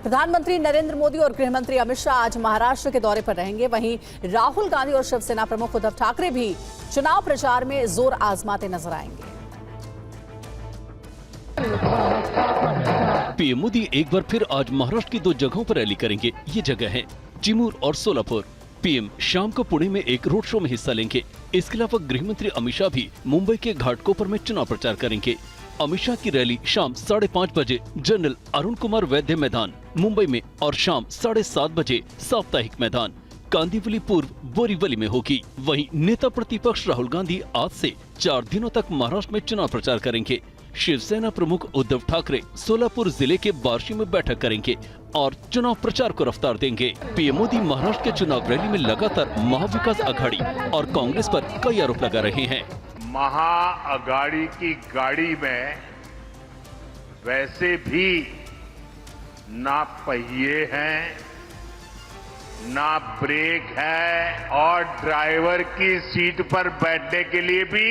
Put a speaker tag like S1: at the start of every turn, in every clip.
S1: प्रधानमंत्री नरेंद्र मोदी और गृह मंत्री अमित शाह आज महाराष्ट्र के दौरे पर रहेंगे। वहीं राहुल गांधी और शिवसेना प्रमुख उद्धव ठाकरे भी चुनाव प्रचार में जोर आजमाते नजर आएंगे।
S2: पीएम मोदी एक बार फिर आज महाराष्ट्र की 2 जगहों पर रैली करेंगे। ये जगह है चिमूर और सोलापुर। पीएम शाम को पुणे में एक रोड शो में हिस्सा लेंगे। इसके अलावा गृह मंत्री अमित शाह भी मुंबई के घाटकोपर में चुनाव प्रचार करेंगे। अमित शाह की रैली शाम 5:30 बजे जनरल अरुण कुमार वैद्य मैदान मुंबई में और शाम 7:30 बजे साप्ताहिक मैदान कांदिवली पूर्व बोरीवली में होगी। वहीं नेता प्रतिपक्ष राहुल गांधी आज से 4 दिनों तक महाराष्ट्र में चुनाव प्रचार करेंगे। शिवसेना प्रमुख उद्धव ठाकरे सोलापुर जिले के बार्शी में बैठक करेंगे और चुनाव प्रचार को रफ्तार देंगे। पीएम मोदी महाराष्ट्र के चुनाव रैली में लगातार महाविकास आघाड़ी और कांग्रेस पर कई आरोप लगा रहे हैं।
S3: महाअघाड़ी की गाड़ी में वैसे भी ना पहिए हैं, ना ब्रेक है और ड्राइवर की सीट पर बैठने के लिए भी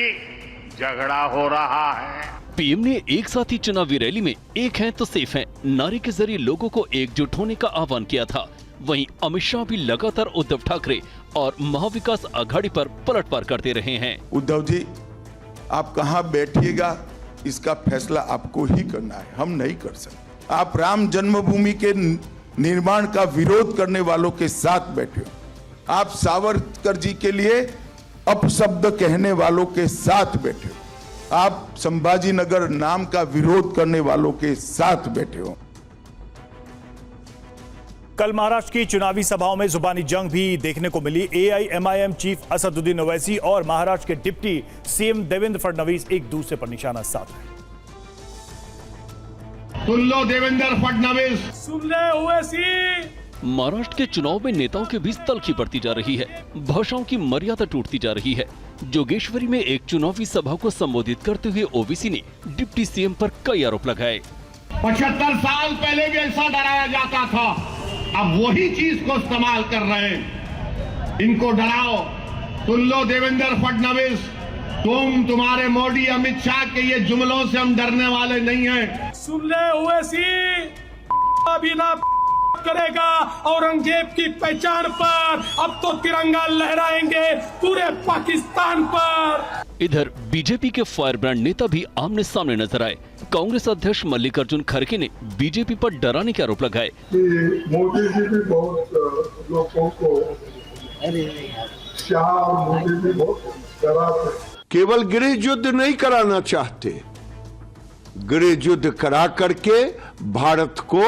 S3: झगड़ा हो रहा है।
S2: पीएम ने एक साथ ही चुनावी रैली में एक है तो सेफ है नारे के जरिए लोगों को एकजुट होने का आह्वान किया था। वहीं अमित शाह भी लगातार उद्धव ठाकरे और महाविकास आघाड़ी पर पलटवार करते रहे हैं।
S4: उद्धव जी, आप कहां बैठिएगा इसका फैसला आपको ही करना है, हम नहीं कर सकते। आप राम जन्मभूमि के निर्माण का विरोध करने वालों के साथ बैठे हो। आप सावरकर जी के लिए अपशब्द कहने वालों के साथ बैठे हो। आप संभाजी नगर नाम का विरोध करने वालों के साथ बैठे हो।
S5: कल महाराष्ट्र की चुनावी सभाओं में जुबानी जंग भी देखने को मिली। एआईएमआईएम चीफ असदुद्दीन ओवैसी और महाराष्ट्र के डिप्टी सीएम देवेंद्र फडणवीस एक दूसरे पर निशाना साध रहे।
S3: सुन लो देवेंद्र फडणवीस,
S5: सुन ले ओवैसी।
S2: महाराष्ट्र के चुनाव में नेताओं के बीच तल्खी बढ़ती जा रही है, भाषाओं की मर्यादा टूटती जा रही है। जोगेश्वरी में एक चुनावी सभा को संबोधित करते हुए ओवैसी ने डिप्टी सीएम पर कई आरोप लगाए।
S3: 75 साल पहले भी ऐसा डराया जाता था, अब वही चीज को इस्तेमाल कर रहे हैं। इनको डराओ। सुन लो देवेंद्र फडणवीस, तुम्हारे मोदी अमित शाह के ये जुमलों से हम डरने वाले नहीं हैं।
S5: सुन ले ओवैसी, अभी ना करेगा औरंगजेब की पहचान पर, अब तो तिरंगा लहराएंगे पूरे पाकिस्तान पर।
S2: इधर बीजेपी के फायर ब्रांड नेता भी आमने सामने नजर आए। कांग्रेस अध्यक्ष मल्लिकार्जुन खड़गे ने बीजेपी पर डराने के आरोप लगाए।
S6: मोदी जी भी बहुत लोगों को, शाह और मोदी भी बहुत डराते।
S7: केवल गृह युद्ध नहीं कराना चाहते, गृह युद्ध करा करके भारत को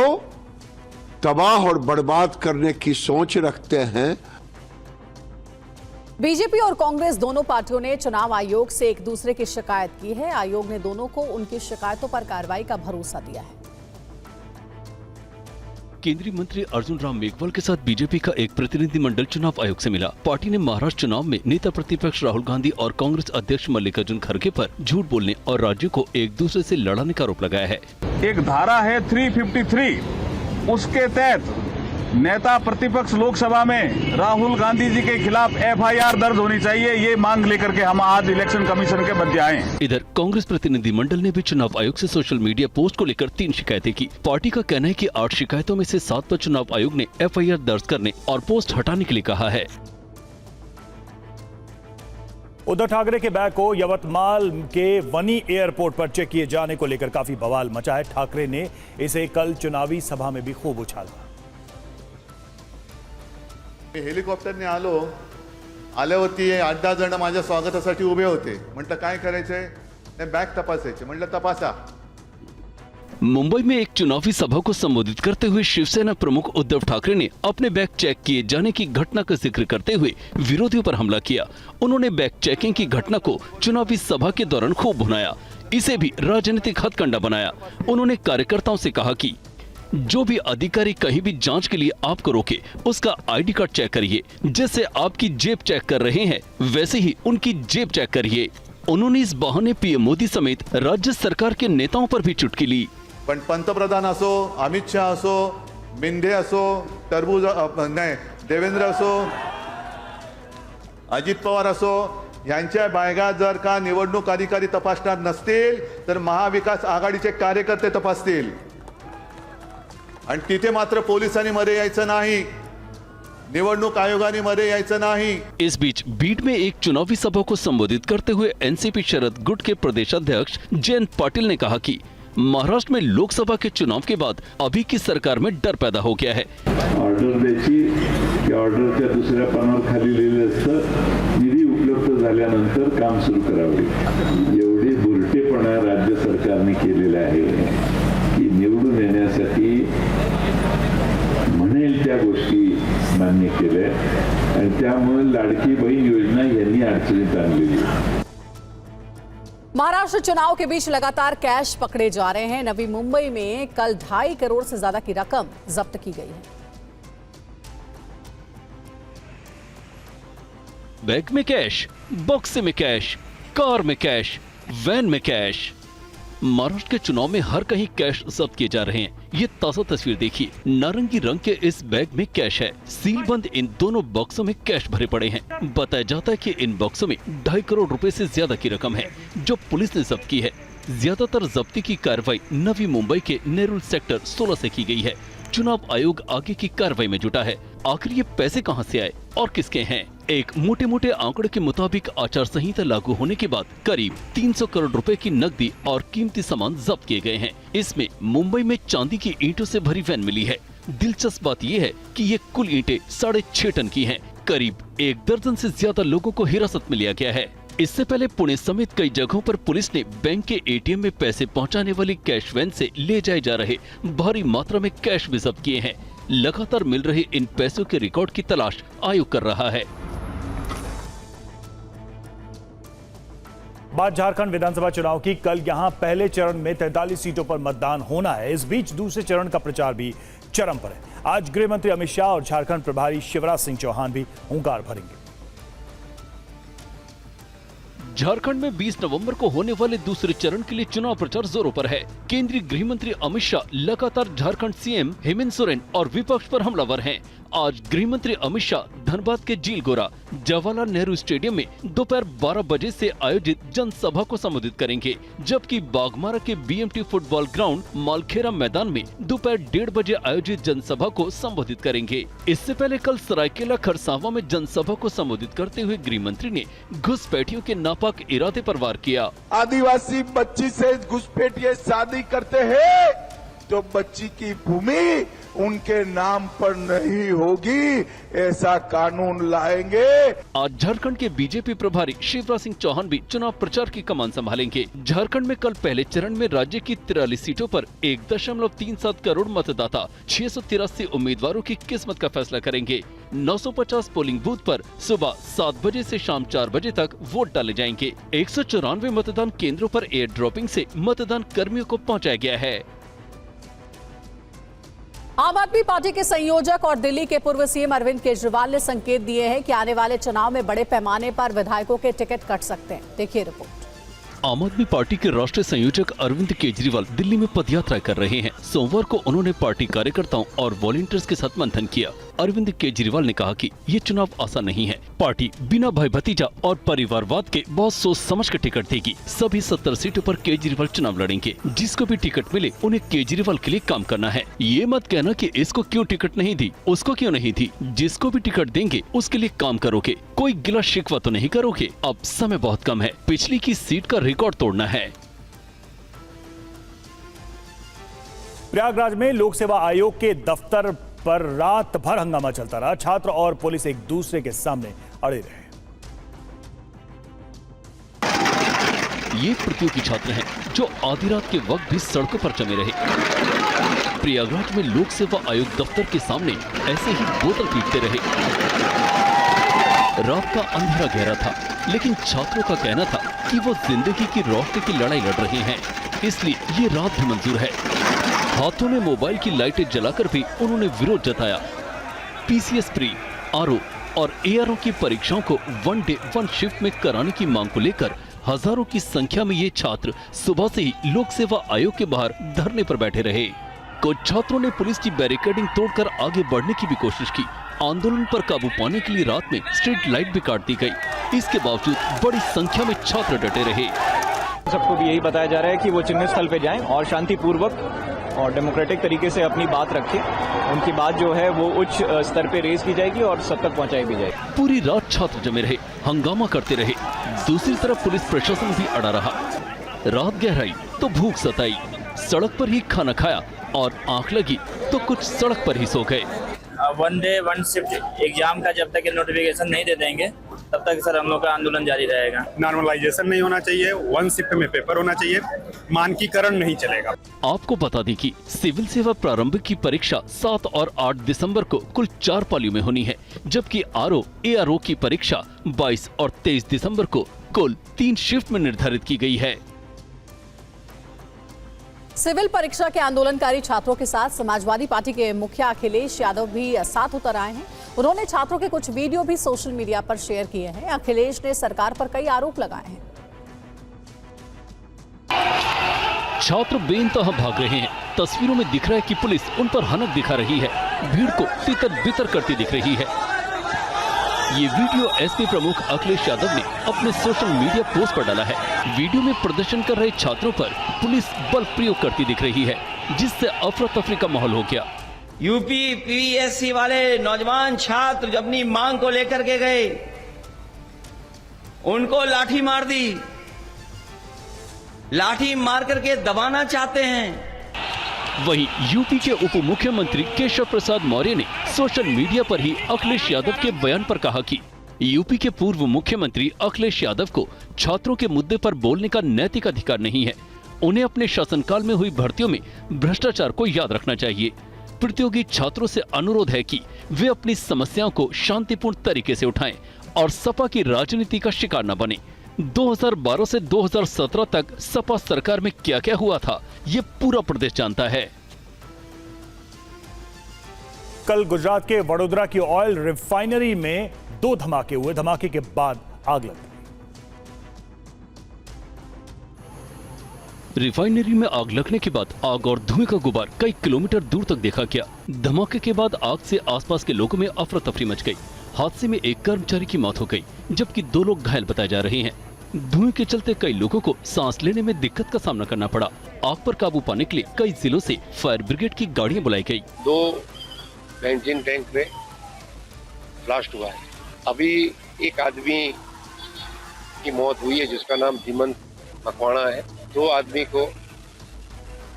S7: तबाह और बर्बाद करने की सोच रखते हैं।
S1: बीजेपी और कांग्रेस दोनों पार्टियों ने चुनाव आयोग से एक दूसरे की शिकायत की है। आयोग ने दोनों को उनकी शिकायतों पर कार्रवाई का भरोसा दिया है।
S2: केंद्रीय मंत्री अर्जुन राम मेघवाल के साथ बीजेपी का एक प्रतिनिधिमंडल चुनाव आयोग से मिला। पार्टी ने महाराष्ट्र चुनाव में नेता प्रतिपक्ष राहुल गांधी और कांग्रेस अध्यक्ष मल्लिकार्जुन खड़गे पर झूठ बोलने और राज्यों को एक दूसरे से लड़ाने का आरोप लगाया है।
S8: एक धारा है 353, उसके तहत नेता प्रतिपक्ष लोकसभा में राहुल गांधी जी के खिलाफ एफआईआर दर्ज होनी चाहिए। ये मांग लेकर के हम आज इलेक्शन कमीशन के मध्य आए।
S2: इधर कांग्रेस प्रतिनिधिमंडल ने भी चुनाव आयोग से सोशल मीडिया पोस्ट को लेकर 3 शिकायतें की। पार्टी का कहना है कि 8 शिकायतों में से 7 पर चुनाव आयोग ने एफआईआर दर्ज करने और पोस्ट हटाने के लिए कहा है।
S5: उद्धव ठाकरे के बैग को यवतमाल के वनी एयरपोर्ट पर चेक किए जाने को लेकर काफी बवाल मचा है। ठाकरे ने इसे कल चुनावी सभा में भी खूब उछाला।
S9: हेलिकॉप्टरने आल्यावरती 8-10 जण माझ्या स्वागतासाठी उभे होते। म्हटलं काय करायचंय, बॅग तपासायचे। म्हटलं तपासा।
S2: मुंबई में एक चुनावी सभा को संबोधित करते हुए शिवसेना प्रमुख उद्धव ठाकरे ने अपने बैग चेक किए जाने की घटना का जिक्र करते हुए विरोधियों पर हमला किया। उन्होंने बैग चेकिंग की घटना को चुनावी सभा के दौरान खूब भुनाया, इसे भी राजनीतिक हथकंडा बनाया। उन्होंने कार्यकर्ताओं से कहा कि जो भी अधिकारी कहीं भी जांच के लिए आपको रोके, उसका आईडी कार्ड चेक करिए। जैसे आपकी जेब चेक कर रहे हैं, वैसे ही उनकी जेब चेक करिए। उन्होंने इस बहाने पीएम मोदी समेत राज्य सरकार के नेताओं पर भी चुटकी ली।
S9: पण पंतप्रधान असो, अमित शाह असो, मिंढे असो, टरबूज नाही, देवेंद्र असो, अजित पवार असो, यांच्या बॅगा जर का निवडणूक अधिकारी तपासणार नसतील तर महाविकास आघाडीचे कार्यकर्ते तपासतील। आणि तिथे मात्र पोलिसांनी मध्ये यायचं नाही, निवडणूक आयोगाने मध्ये यायचं नाही।
S2: इस बीच बीड में एक चुनावी सभा को संबोधित करते हुए एनसीपी शरद गुट के प्रदेश अध्यक्ष जयंत पाटिल ने कहा कि महाराष्ट्र में लोकसभा के चुनाव के बाद अभी की सरकार में डर पैदा हो गया है।
S10: ऑर्डर द्यायची की ऑर्डरच्या दुसऱ्या पानावर खाली लिहिलेलं असतं निधी उपलब्ध झाल्यानंतर काम सुरू करावे। एवढे बुरटेपणा राज्य सरकारने केलेला आहे की निवडून येण्यासाठी म्हणेल त्या गोष्टी मान्य केल्या आणि त्यामुळे लाडकी बहीण योजना यांनी अडचणीत आणलेली आहे।
S1: महाराष्ट्र चुनाव के बीच लगातार कैश पकड़े जा रहे हैं। नवी मुंबई में कल 2.5 करोड़ से ज्यादा की रकम जब्त की गई है।
S2: बैग में कैश, बॉक्स में कैश, कार में कैश, वैन में कैश। महाराष्ट्र के चुनाव में हर कहीं कैश जब्त किए जा रहे हैं। ये ताजा तस्वीर देखिए, नारंगी रंग के इस बैग में कैश है। सील बंद इन दोनों बॉक्सों में कैश भरे पड़े हैं। बताया जाता है कि इन बॉक्सों में 2.5 करोड़ रुपए से ज्यादा की रकम है जो पुलिस ने जब्त की है। ज्यादातर जब्ती की कार्रवाई नवी मुंबई के नेरुल सेक्टर 16 से की गई है। चुनाव आयोग आगे की कार्रवाई में जुटा है। आखिर ये पैसे कहां से आए और किसके हैं? एक मोटे मोटे आंकड़े के मुताबिक आचार संहिता लागू होने के बाद करीब 300 करोड़ रुपए की नकदी और कीमती सामान जब्त किए गए हैं। इसमें मुंबई में चांदी की ईंटों से भरी वैन मिली है। दिलचस्प बात यह है कि ये कुल ईंटें 6.5 टन की हैं। करीब 1 दर्जन से ज्यादा लोगों को हिरासत में लिया गया है। इससे पहले पुणे समेत कई जगहों पर पुलिस ने बैंक के एटीएम में पैसे पहुंचाने वाली कैश वैन से ले जाए जा रहे भारी मात्रा में कैश भी जब्त किए हैं। लगातार मिल रहे इन पैसों के रिकॉर्ड की तलाश आयोग कर रहा है।
S11: बात झारखंड विधानसभा चुनाव की। कल यहां पहले चरण में 43 सीटों पर मतदान होना है। इस बीच दूसरे चरण का प्रचार भी चरम पर है। आज गृह मंत्री अमित शाह और झारखंड प्रभारी शिवराज सिंह चौहान भी हुंकार भरेंगे।
S2: झारखंड में 20 नवंबर को होने वाले दूसरे चरण के लिए चुनाव प्रचार जोरों पर है। केंद्रीय गृह मंत्री अमित शाह लगातार झारखंड सीएम हेमंत सोरेन और विपक्ष पर हमलावर हैं। आज गृह मंत्री अमित शाह धनबाद के झीलगोरा जवाहरलाल नेहरू स्टेडियम में दोपहर 12 बजे से आयोजित जनसभा को संबोधित करेंगे, जबकि बाघमारा के बीएमटी फुटबॉल ग्राउंड मालखेड़ा मैदान में दोपहर 1:30 बजे आयोजित जनसभा को संबोधित करेंगे। इससे पहले कल सरायकेला खरसावां में जनसभा को संबोधित करते हुए गृह मंत्री ने घुसपैठियों के नापाक इरादे पर वार किया।
S4: आदिवासी बच्ची से घुसपैठिए शादी करते हैं तो बच्ची की भूमि उनके नाम पर नहीं होगी, ऐसा कानून लाएंगे।
S2: आज झारखंड के बीजेपी प्रभारी शिवराज सिंह चौहान भी चुनाव प्रचार की कमान संभालेंगे। झारखंड में कल पहले चरण में राज्य की 43 सीटों पर 1.37 करोड़ मतदाता 683 उम्मीदवारों की किस्मत का फैसला करेंगे। 950 पोलिंग बूथ पर सुबह 7 बजे से शाम 4 बजे तक वोट डाले जाएंगे। 194 मतदान केंद्रों पर एयर ड्रॉपिंग से मतदान कर्मियों को पहुँचाया गया है।
S1: आम आदमी पार्टी के संयोजक और दिल्ली के पूर्व सीएम अरविंद केजरीवाल ने संकेत दिए हैं कि आने वाले चुनाव में बड़े पैमाने पर विधायकों के टिकट कट सकते हैं। देखिए रिपोर्ट।
S2: आम आदमी पार्टी के राष्ट्रीय संयोजक अरविंद केजरीवाल दिल्ली में पदयात्रा कर रहे हैं। सोमवार को उन्होंने पार्टी कार्यकर्ताओं और वॉलंटियर्स के साथ मंथन किया। अरविंद केजरीवाल ने कहा कि ये चुनाव आसान नहीं है। पार्टी बिना भाई भतीजा और परिवारवाद के बहुत सोच समझ कर टिकट देगी। सभी 70 सीटों पर केजरीवाल चुनाव लड़ेंगे। जिसको भी टिकट मिले उन्हें केजरीवाल के लिए काम करना है। ये मत कहना कि इसको क्यों टिकट नहीं दी, उसको क्यों नहीं दी। जिसको भी टिकट देंगे उसके लिए काम करोगे, कोई गिला शिकवा तो नहीं करोगे। अब समय बहुत कम है, पिछली की सीट का रिकॉर्ड तोड़ना है।
S11: प्रयागराज में लोक सेवा आयोग के दफ्तर पर रात भर हंगामा चलता रहा। छात्र और पुलिस एक दूसरे के सामने अड़े रहे।
S2: ये प्रतियोगी छात्र हैं जो आधी रात के वक्त भी सड़कों पर जमे रहे। प्रयागराज में लोक सेवा आयोग दफ्तर के सामने ऐसे ही बोतल पीटते रहे। रात का अंधेरा गहरा था, लेकिन छात्रों का कहना था कि वो जिंदगी की रोशनी की लड़ाई लड़ रहे हैं, इसलिए ये रात भी मंजूर है। हाथों में मोबाइल की लाइटें जलाकर भी उन्होंने विरोध जताया। पीसीएस प्री, आरओ और एआरओ की परीक्षाओं को 1 डे 1 शिफ्ट में कराने की मांग को लेकर हजारों की संख्या में ये छात्र सुबह से ही लोक सेवा आयोग के बाहर धरने पर बैठे रहे। कुछ छात्रों ने पुलिस की बैरिकेडिंग तोड़कर आगे बढ़ने की भी कोशिश की। आंदोलन पर काबू पाने के लिए रात में स्ट्रीट लाइट भी काट दी गई। इसके बावजूद बड़ी संख्या में छात्र डटे रहे।
S12: सबको भी यही बताया जा रहा है कि वो चिन्ह स्थल पे जाएं और शांतिपूर्वक और डेमोक्रेटिक तरीके से अपनी बात रखें। उनकी बात जो है वो उच्च स्तर पे रेज की जाएगी और सब तक पहुंचाई भी जाएगी।
S2: पूरी रात छात्र जमे रहे, हंगामा करते रहे। दूसरी तरफ पुलिस प्रशासन भी अड़ा रहा। रात गहराई तो भूख सताई, सड़क पर ही खाना खाया और आंख लगी तो कुछ सड़क पर ही सो गए।
S13: 1 डे 1 शिफ्ट एग्जाम का जब तक ये नोटिफिकेशन नहीं दे देंगे तब तक सर हम लोग का आंदोलन जारी रहेगा।
S5: नॉर्मलाइजेशन नहीं होना चाहिए, 1 शिफ्ट में पेपर होना चाहिए, मानकीकरण नहीं चलेगा।
S2: आपको बता दें कि सिविल सेवा प्रारंभिक की परीक्षा 7 और 8 दिसंबर को कुल 4 पालियों में होनी है, जबकि आरओ एआरओ की परीक्षा 22 और 23 दिसंबर को कुल 3 शिफ्ट में निर्धारित की गई है।
S1: सिविल परीक्षा के आंदोलनकारी छात्रों के साथ समाजवादी पार्टी के मुखिया अखिलेश यादव भी साथ उतर आए हैं। उन्होंने छात्रों के कुछ वीडियो भी सोशल मीडिया पर शेयर किए हैं। अखिलेश ने सरकार पर कई आरोप लगाए हैं।
S2: छात्र बेइंतहा भाग रहे हैं। तस्वीरों में दिख रहा है कि पुलिस उन पर हनक दिखा रही है, भीड़ को तितर बितर करती दिख रही है। ये वीडियो एसपी प्रमुख अखिलेश यादव ने अपने सोशल मीडिया पोस्ट पर डाला है। वीडियो में प्रदर्शन कर रहे छात्रों पर पुलिस बल प्रयोग करती दिख रही है, जिससे अफरा तफरी का माहौल हो गया।
S13: यूपी पीएससी वाले नौजवान छात्र जो अपनी मांग को लेकर के गए, उनको लाठी मार दी, लाठी मार करके दबाना चाहते हैं।
S2: वहीं यूपी के उप मुख्यमंत्री केशव प्रसाद मौर्य ने सोशल मीडिया पर ही अखिलेश यादव के बयान पर कहा कि यूपी के पूर्व मुख्यमंत्री अखिलेश यादव को छात्रों के मुद्दे पर बोलने का नैतिक अधिकार नहीं है। उन्हें अपने शासनकाल में हुई भर्तियों में भ्रष्टाचार को याद रखना चाहिए। प्रतियोगी छात्रों से अनुरोध है कि वे अपनी समस्याओं को शांतिपूर्ण तरीके से उठाएं और सपा की राजनीति का शिकार न बने। 2012 से 2017 तक सपा सरकार में क्या क्या हुआ था, ये पूरा प्रदेश जानता है।
S11: कल गुजरात के वडोदरा की ऑयल रिफाइनरी में 2 धमाके हुए। धमाके के बाद आग लग गई।
S2: रिफाइनरी में आग लगने के बाद आग और धुएं का गुबार कई किलोमीटर दूर तक देखा गया। धमाके के बाद आग से आसपास के लोगों में अफरा तफरी मच गई। हादसे में एक कर्मचारी की मौत हो गई, जबकि 2 लोग घायल बताए जा रहे हैं। धुएं के चलते कई लोगों को सांस लेने में दिक्कत का सामना करना पड़ा। आग पर काबू पाने के लिए कई जिलों से फायर ब्रिगेड की गाड़ियां बुलाई गई।
S14: 2 बेंजीन टैंक में ब्लास्ट हुआ है। अभी एक आदमी की मौत हुई है जिसका नाम धीमंत मकवाणा है। 2 आदमी को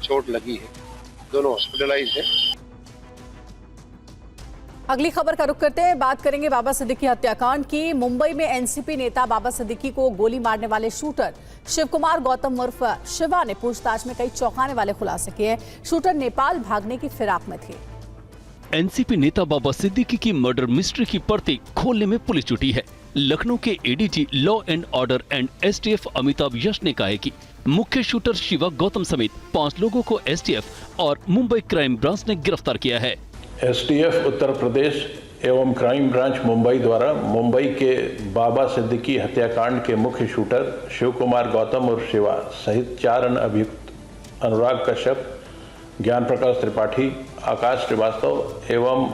S14: चोट लगी है, दोनों हॉस्पिटलाइज हैं।
S1: अगली खबर का रुख करते हैं। बात करेंगे बाबा सिद्दीकी हत्याकांड की। मुंबई में एनसीपी नेता बाबा सिद्दीकी को गोली मारने वाले शूटर शिव कुमार गौतम उर्फ शिवा ने पूछताछ में कई चौंकाने वाले खुलासे किए। शूटर नेपाल भागने की फिराक में थे।
S2: एनसीपी नेता बाबा सिद्दीकी की मर्डर मिस्ट्री की परतें खोलने में पुलिस जुटी है। लखनऊ के ADG law and order and STF Amitabh Yash ने कहा है कि मुख्य शूटर शिवा गौतम समेत 5 लोगों को एसटीएफ और मुंबई क्राइम ब्रांच ने गिरफ्तार किया है।
S15: एसटीएफ उत्तर प्रदेश एवं क्राइम ब्रांच मुंबई द्वारा मुंबई के बाबा सिद्दीकी हत्याकांड के मुख्य शूटर शिव कुमार गौतम और शिवा सहित 4 अन्य अभियुक्त अनुराग कश्यप, ज्ञान प्रकाश त्रिपाठी, आकाश श्रीवास्तव एवं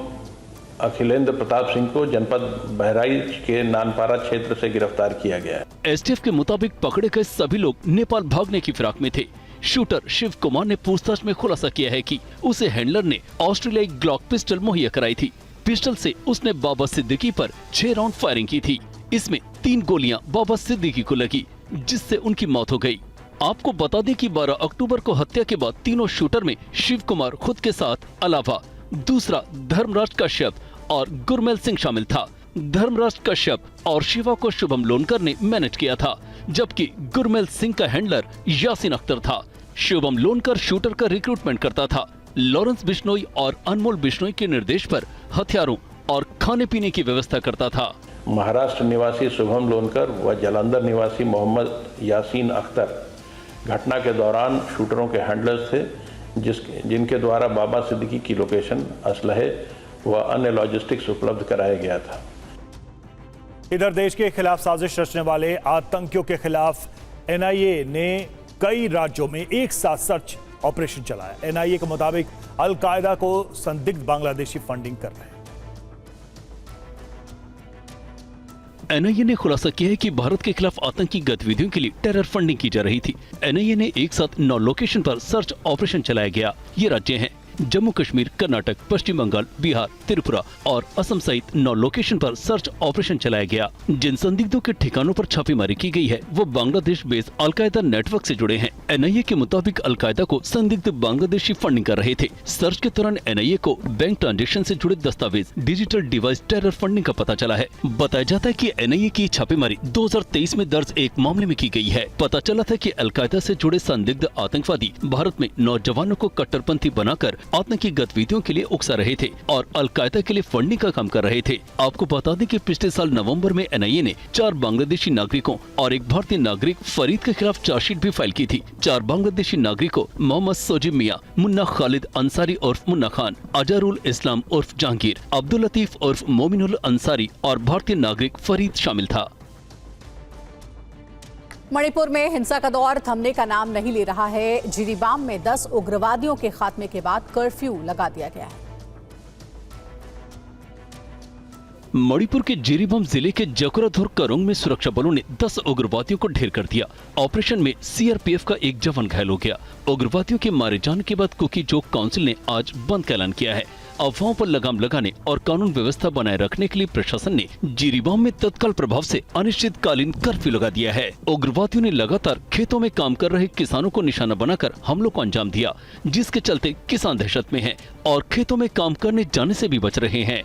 S15: अखिलेंद्र प्रताप सिंह को जनपद बहराइच के नानपारा क्षेत्र से गिरफ्तार किया गया है।
S2: एसटीएफ के मुताबिक पकड़े गए सभी लोग नेपाल भागने की फिराक में थे। शूटर शिव कुमार ने पूछताछ में खुलासा किया है कि उसे हैंडलर ने ऑस्ट्रेलियाई ग्लॉक पिस्टल मुहैया कराई थी। पिस्टल से उसने बाबा सिद्दीकी पर 6 राउंड फायरिंग की थी। इसमें 3 गोलियां बाबा सिद्दीकी को लगी, जिससे उनकी मौत हो गई। आपको बता दें कि 12 अक्टूबर को हत्या के बाद तीनों शूटर में शिव कुमार खुद के साथ अलावा दूसरा धर्मराज कश्यप और गुरमेल सिंह शामिल था। धर्मराज कश्यप और शिवा को शुभम लोनकर ने मैनेज किया था, जबकि गुरमेल सिंह का हैंडलर यासीन अख्तर था। शुभम लोनकर शूटर का रिक्रूटमेंट करता था। लॉरेंस बिश्नोई और अनमोल बिश्नोई के निर्देश पर हथियारों और खाने पीने की व्यवस्था करता था।
S15: महाराष्ट्र निवासी शुभम लोनकर व जालंधर निवासी मोहम्मद यासीन अख्तर घटना के दौरान शूटरों के हैंडलर्स थे, जिनके द्वारा बाबा सिद्दीकी की लोकेशन, असलहे व अन्य लॉजिस्टिक्स उपलब्ध कराया गया था।
S11: इधर देश के खिलाफ साजिश रचने वाले आतंकियों के खिलाफ एनआईए ने कई राज्यों में एक साथ सर्च ऑपरेशन चलाया। एनआईए के मुताबिक अल-कायदा को संदिग्ध बांग्लादेशी फंडिंग कर रहे हैं।
S2: एनआईए ने खुलासा किया है कि भारत के खिलाफ आतंकी गतिविधियों के लिए टेरर फंडिंग की जा रही थी। एनआईए ने एक साथ 9 लोकेशन पर सर्च ऑपरेशन चलाया गया। ये राज्य हैं जम्मू कश्मीर, कर्नाटक, पश्चिम बंगाल, बिहार, त्रिपुरा और असम सहित 9 लोकेशन पर सर्च ऑपरेशन चलाया गया। जिन संदिग्धों के ठिकानों पर छापेमारी की गई है वो बांग्लादेश बेस्ड अलकायदा नेटवर्क से जुड़े हैं। एनआईए के मुताबिक अलकायदा को संदिग्ध बांग्लादेशी फंडिंग कर रहे थे। सर्च के दौरान एनआईए को बैंक ट्रांजेक्शन से जुड़े दस्तावेज, डिजिटल डिवाइस टेरर फंडिंग का पता चला है। बताया जाता है कि एनआईए की छापेमारी 2023 में दर्ज एक मामले में की गई है। पता चला था कि अलकायदा से जुड़े संदिग्ध आतंकवादी भारत में नौजवानों को कट्टरपंथी बनाकर आतंकी गतिविधियों के लिए उकसा रहे थे और अलकायदा के लिए फंडिंग का काम कर रहे थे। आपको बता दें कि पिछले साल नवंबर में एनआईए ने 4 बांग्लादेशी नागरिकों और एक भारतीय नागरिक फरीद के खिलाफ चार्जशीट भी फाइल की थी। 4 बांग्लादेशी नागरिकों मोहम्मद सोजिब मियां, मुन्ना खालिद अंसारी उर्फ मुन्ना खान, अजहरुल इस्लाम उर्फ जहांगीर, अब्दुल लतीफ उर्फ मोमिनुल अंसारी और भारतीय नागरिक फरीद शामिल था।
S1: मणिपुर में हिंसा का दौर थमने का नाम नहीं ले रहा है। जिरीबाम में 10 उग्रवादियों के खात्मे के बाद कर्फ्यू लगा दिया गया है।
S2: मणिपुर के जिरीबाम जिले के जकुराधुर करोंग में सुरक्षा बलों ने 10 उग्रवादियों को ढेर कर दिया। ऑपरेशन में सीआरपीएफ का एक जवान घायल हो गया। उग्रवादियों के मारे जाने के बाद कुकी जोक काउंसिल ने आज बंद का ऐलान किया है। अफवाहों पर लगाम लगाने और कानून व्यवस्था बनाए रखने के लिए प्रशासन ने जिरीबाम में तत्काल प्रभाव से अनिश्चितकालीन कर्फ्यू लगा दिया है। उग्रवादियों ने लगातार खेतों में काम कर रहे किसानों को निशाना बनाकर हमलों को अंजाम दिया, जिसके चलते किसान दहशत में हैं और खेतों में काम करने जाने से भी बच रहे हैं।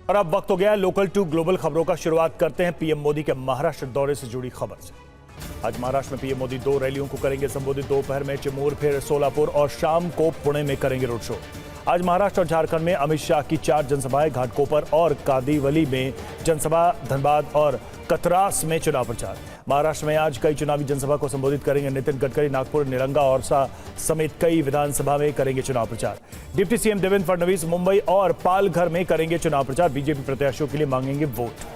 S11: और अब वक्त हो गया लोकल टू ग्लोबल खबरों का। शुरुआत करते हैं पीएम मोदी के महाराष्ट्र दौरे से जुड़ी खबर से। आज महाराष्ट्र में पीएम मोदी 2 रैलियों को करेंगे संबोधित। दोपहर में चिमूर, फिर सोलापुर और शाम को पुणे में करेंगे रोड शो। आज महाराष्ट्र और झारखंड में अमित शाह की 4 जनसभाएं, घाटकोपर और कादिवली में जनसभा, धनबाद और कतरास में चुनाव प्रचार। महाराष्ट्र में आज कई चुनावी जनसभा को संबोधित करेंगे नितिन गडकरी। नागपुर, निरंगा और समेत कई विधानसभा में करेंगे चुनाव प्रचार। डिप्टी सीएम देवेंद्र फडणवीस मुंबई और पालघर में करेंगे चुनाव प्रचार। बीजेपी प्रत्याशियों के लिए मांगेंगे वोट।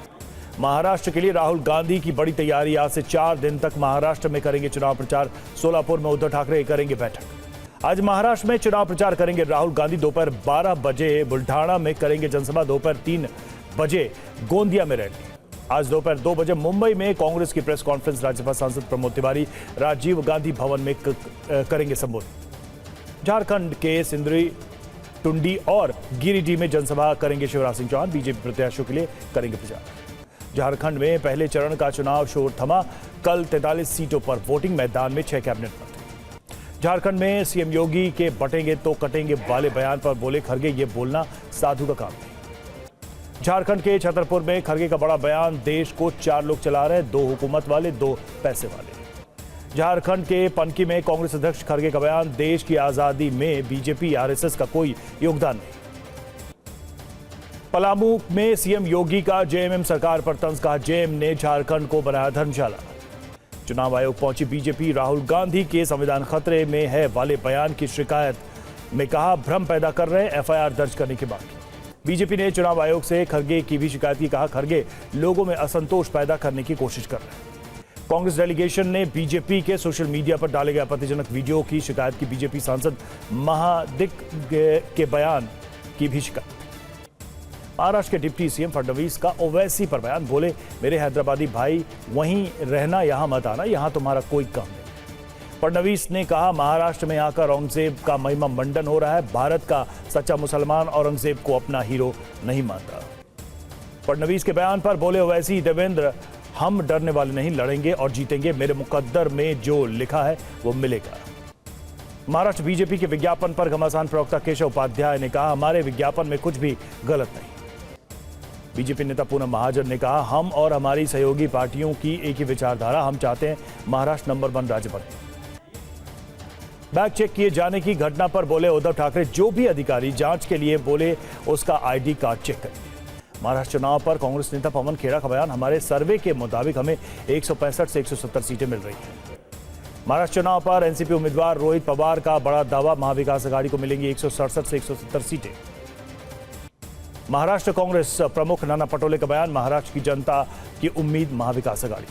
S11: महाराष्ट्र के लिए राहुल गांधी की बड़ी तैयारी। आज से 4 दिन तक महाराष्ट्र में करेंगे चुनाव प्रचार। सोलापुर में उद्धव ठाकरे करेंगे बैठक। आज महाराष्ट्र में चुनाव प्रचार करेंगे राहुल गांधी। दोपहर 12 बजे बुल्ढाना में करेंगे जनसभा। दोपहर 3 बजे गोंदिया में रैली। आज दोपहर 2 बजे मुंबई में कांग्रेस की प्रेस कॉन्फ्रेंस। राज्यसभा सांसद प्रमोद तिवारी राजीव गांधी भवन में करेंगे संबोधित। झारखंड के सिंदरी, टुंडी और गिरिडीह में जनसभा करेंगे शिवराज सिंह चौहान। बीजेपी प्रत्याशियों के लिए करेंगे प्रचार। झारखंड में पहले चरण का चुनाव शोर थमा। कल 43 सीटों पर वोटिंग। मैदान में 6 कैबिनेट मंत्री। झारखंड में सीएम योगी के बटेंगे तो कटेंगे वाले बयान पर बोले खरगे, ये बोलना साधु का काम नहीं। झारखंड के छतरपुर में खरगे का बड़ा बयान। देश को 4 लोग चला रहे, 2 हुकूमत वाले, 2 पैसे वाले। झारखंड के पनकी में कांग्रेस अध्यक्ष खरगे का बयान। देश की आजादी में बीजेपी आरएसएस का कोई योगदान नहीं। पलामू में सीएम योगी का जेएमएम सरकार पर तंज। कहा जेएम ने झारखंड को बनाया धर्मशाला। चुनाव आयोग पहुंची बीजेपी। राहुल गांधी के संविधान खतरे में है वाले बयान की शिकायत में कहा भ्रम पैदा कर रहे, एफआईआर दर्ज करने के बाद। बीजेपी ने चुनाव आयोग से खरगे की भी शिकायत की। कहा खरगे लोगों में असंतोष पैदा करने की कोशिश कर रहे हैं। कांग्रेस डेलीगेशन ने बीजेपी के सोशल मीडिया पर डाले गए आपत्तिजनक वीडियो की शिकायत की। बीजेपी सांसद महादिक के बयान की भी शिकायत। महाराष्ट्र के डिप्टी सीएम फडणवीस का ओवैसी पर बयान। बोले मेरे हैदराबादी भाई वहीं रहना, यहां मत आना, यहां तुम्हारा कोई काम नहीं। फडणवीस ने कहा महाराष्ट्र में आकर औरंगजेब का महिमा मंडन हो रहा है। भारत का सच्चा मुसलमान औरंगजेब को अपना हीरो नहीं मानता। फडणवीस के बयान पर बोले ओवैसी देवेंद्र, हम डरने वाले नहीं, लड़ेंगे और जीतेंगे। मेरे मुकद्दर में जो लिखा है वो मिलेगा। महाराष्ट्र बीजेपी के विज्ञापन पर घमासान प्रवक्ता केशव उपाध्याय ने कहा हमारे विज्ञापन में कुछ भी गलत नहीं। बीजेपी नेता पूनम महाजन ने कहा हम और हमारी सहयोगी पार्टियों की एक ही विचारधारा, हम चाहते हैं महाराष्ट्र नंबर 1 राज्य बने। बैग चेक किए जाने की घटना पर बोले उद्धव ठाकरे, जो भी अधिकारी जांच के लिए बोले उसका आईडी कार्ड चेक करेंगे। महाराष्ट्र चुनाव पर कांग्रेस नेता पवन खेड़ा का बयान। हमारे सर्वे के मुताबिक हमें 165 से 170 सीटें मिल रही हैं। महाराष्ट्र चुनाव पर एनसीपी उम्मीदवार रोहित पवार का बड़ा दावा। महाविकास आघाड़ी को मिलेंगी 167 से 170 सीटें। महाराष्ट्र कांग्रेस प्रमुख नाना पटोले का बयान। महाराष्ट्र की जनता की उम्मीद महाविकास आघाड़ी।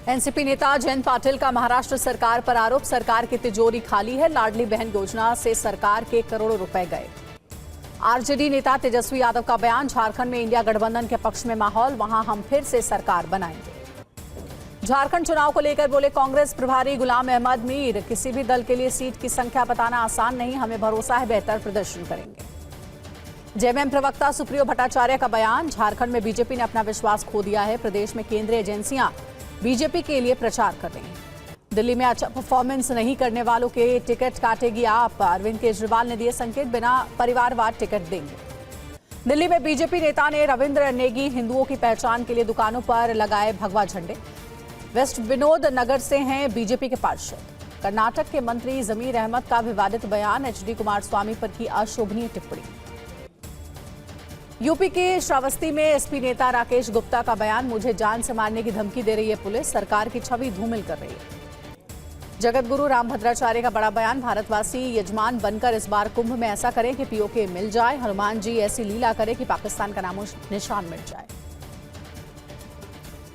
S1: एनसीपी नेता जयंत पाटिल का महाराष्ट्र सरकार पर आरोप। सरकार की तिजोरी खाली है, लाडली बहन योजना से सरकार के करोड़ों रुपए गए। आरजेडी नेता तेजस्वी यादव का बयान, झारखंड में इंडिया गठबंधन के पक्ष में माहौल, वहां हम फिर से सरकार बनाएंगे। झारखंड चुनाव को लेकर बोले कांग्रेस प्रभारी गुलाम अहमद मीर, किसी भी दल के लिए सीट की संख्या बताना आसान नहीं, हमें भरोसा है बेहतर प्रदर्शन करेंगे। जेएमएम प्रवक्ता सुप्रियो भट्टाचार्य का बयान, झारखंड में बीजेपी ने अपना विश्वास खो दिया है, प्रदेश में केंद्रीय एजेंसियां बीजेपी के लिए प्रचार कर रही हैं। दिल्ली में अच्छा परफॉर्मेंस नहीं करने वालों के टिकट काटेगी आप, अरविंद केजरीवाल ने दिए संकेत, बिना परिवारवार टिकट देंगे। दिल्ली में बीजेपी नेता ने रविंद्र नेगी हिंदुओं की पहचान के लिए दुकानों पर लगाए भगवा झंडे। वेस्ट विनोद नगर से हैं बीजेपी के पार्षद। कर्नाटक के मंत्री जमीर अहमद का विवादित बयान, एचडी कुमारस्वामी पर की अशोभनीय टिप्पणी। यूपी के श्रावस्ती में एसपी नेता राकेश गुप्ता का बयान, मुझे जान से मारने की धमकी दे रही है पुलिस, सरकार की छवि धूमिल कर रही है। जगतगुरु रामभद्राचार्य का बड़ा बयान, भारतवासी यजमान बनकर इस बार कुंभ में ऐसा करें कि पीओके मिल जाए, हनुमान जी ऐसी लीला करें कि पाकिस्तान का नामो निशान मिट जाए।